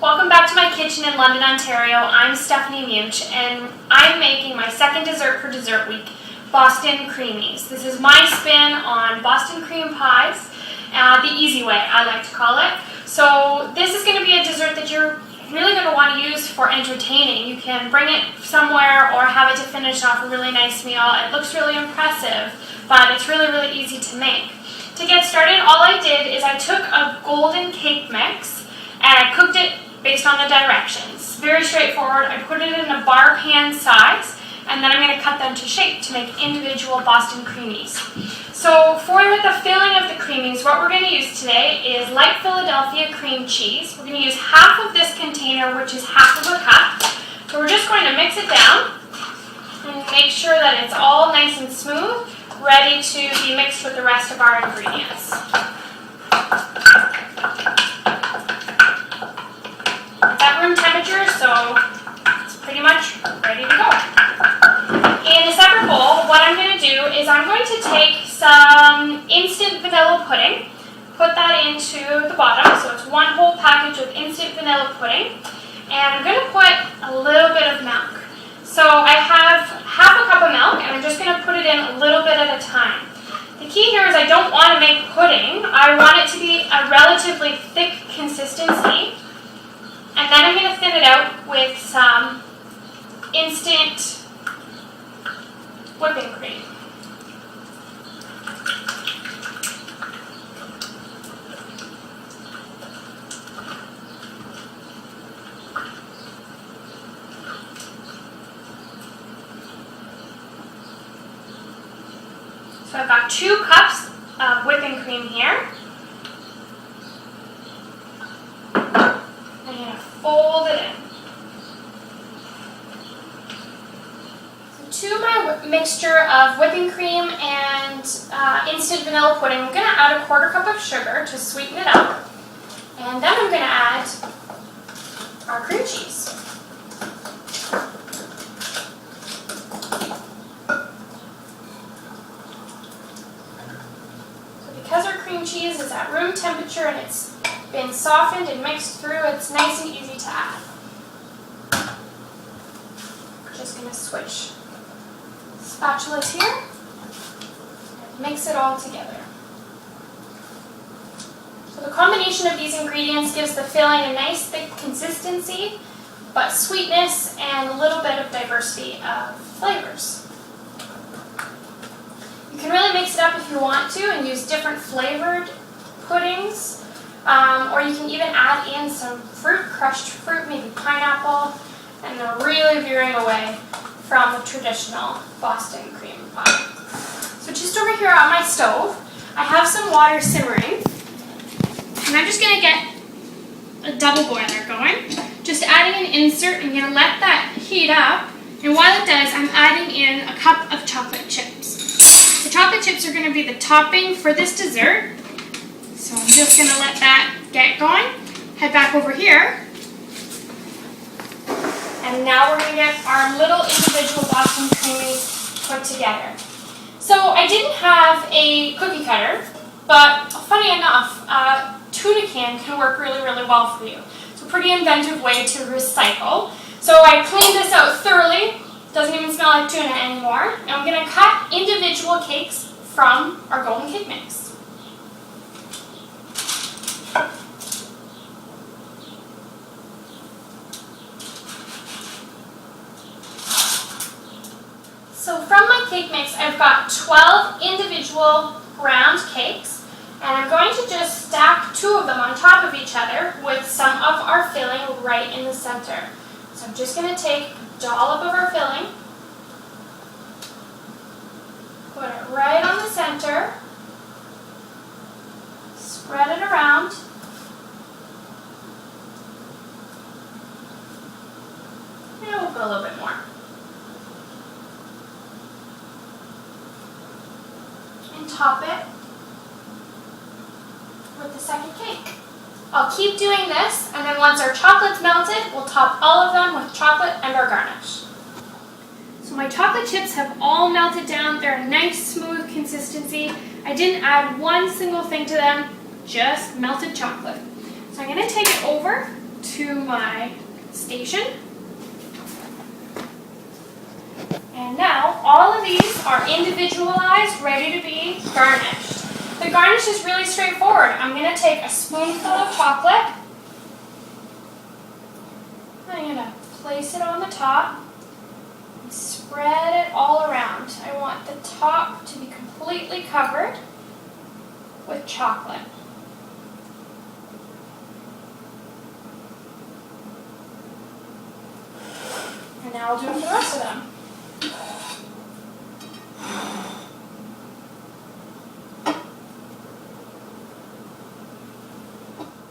Welcome back to my kitchen in London, Ontario. I'm Stephanie Munch, and I'm making my second dessert for dessert week, Boston Creamies. This is my spin on Boston cream pies, the easy way, I like to call it. So this is going to be a dessert that you're really going to want to use for entertaining. You can bring it somewhere or have it to finish off a really nice meal. It looks really impressive, but it's really, really easy to make. To get started, all I did is I took a golden cake mix and I cooked it based on the directions. Very straightforward. I put it in a bar pan size, and then I'm going to cut them to shape to make individual Boston Creamies. So for the filling of the Creamies, what we're going to use today is light Philadelphia cream cheese. We're going to use half of this container, which is half of a cup. So we're just going to mix it down and make sure that it's all nice and smooth, ready to be mixed with the rest of our ingredients. It's at room temperature, so it's pretty much ready to go. In a separate bowl, what I'm going to do is I'm going to take some instant vanilla pudding, put that into the bottom, so it's one whole package of instant vanilla pudding, and I'm going to put a little bit of milk. So I have half a cup of milk, and I'm just going to put it in a little bit at a time. The key here is I don't want to make pudding. I want it to be a relatively thick consistency. And then I'm going to thin it out with some instant whipping cream. So I've got 2 cups of whipping cream here. I'm going to fold it in. So to my mixture of whipping cream and instant vanilla pudding, I'm going to add a 1/4 cup of sugar to sweeten it up. And then I'm going to add our cream cheese. So because our cream cheese is at room temperature and it's been softened and mixed through, it's nice and easy to add. Just going to switch spatulas here and mix it all together. So the combination of these ingredients gives the filling a nice thick consistency, but sweetness and a little bit of diversity of flavors. You can really mix it up if you want to and use different flavored puddings. Or you can even add in some fruit, crushed fruit, maybe pineapple, and they're really veering away from the traditional Boston cream pie. So just over here on my stove, I have some water simmering, and I'm just going to get a double boiler going. Just adding an insert, I'm going to let that heat up, and while it does, I'm adding in a cup of chocolate chips. The chocolate chips are going to be the topping for this dessert. So I'm just going to let that get going. Head back over here. And now we're going to get our little individual Boston Creamies put together. So I didn't have a cookie cutter, but funny enough, a tuna can work really, really well for you. It's a pretty inventive way to recycle. So I cleaned this out thoroughly. Doesn't even smell like tuna anymore. And I'm going to cut individual cakes from our golden cake mix. So from my cake mix, I've got 12 individual round cakes, and I'm going to just stack 2 of them on top of each other with some of our filling right in the center. So I'm just going to take a dollop of our filling, put it right on the center, spread it around, and we'll put a little bit more. And top it with the second cake. I'll keep doing this, and then once our chocolate's melted, we'll top all of them with chocolate and our garnish. So my chocolate chips have all melted down. They're a nice smooth consistency. I didn't add one single thing to them, just melted chocolate. So I'm going to take it over to my station. And now all of these are individualized, ready to be garnished. The garnish is really straightforward. I'm going to take a spoonful of chocolate. I'm going to place it on the top and spread it all around. I want the top to be completely covered with chocolate. And now I'll do it for the rest of them.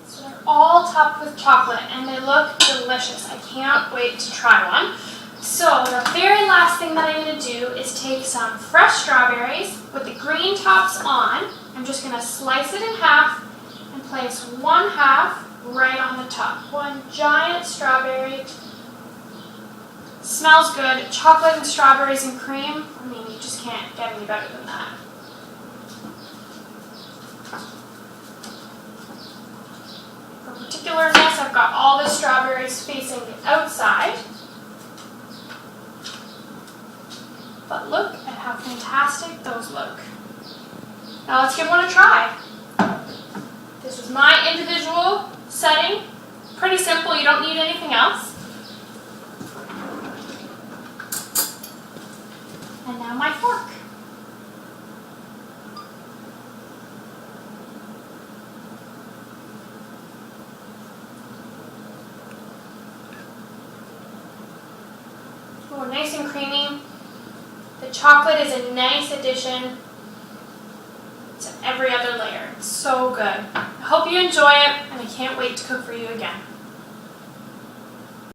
So they're all topped with chocolate and they look delicious. I can't wait to try one. So the very last thing that I'm going to do is take some fresh strawberries with the green tops on. I'm just going to slice it in half and place one half right on the top. One giant strawberry. Smells good. Chocolate and strawberries and cream. I mean, you just can't get any better than that. For particularness, I've got all the strawberries facing the outside. But look at how fantastic those look. Now let's give one a try. This is my individual setting. Pretty simple, you don't need anything else. And now my fork. Oh, nice and creamy. The chocolate is a nice addition to every other layer. It's so good. I hope you enjoy it, and I can't wait to cook for you again.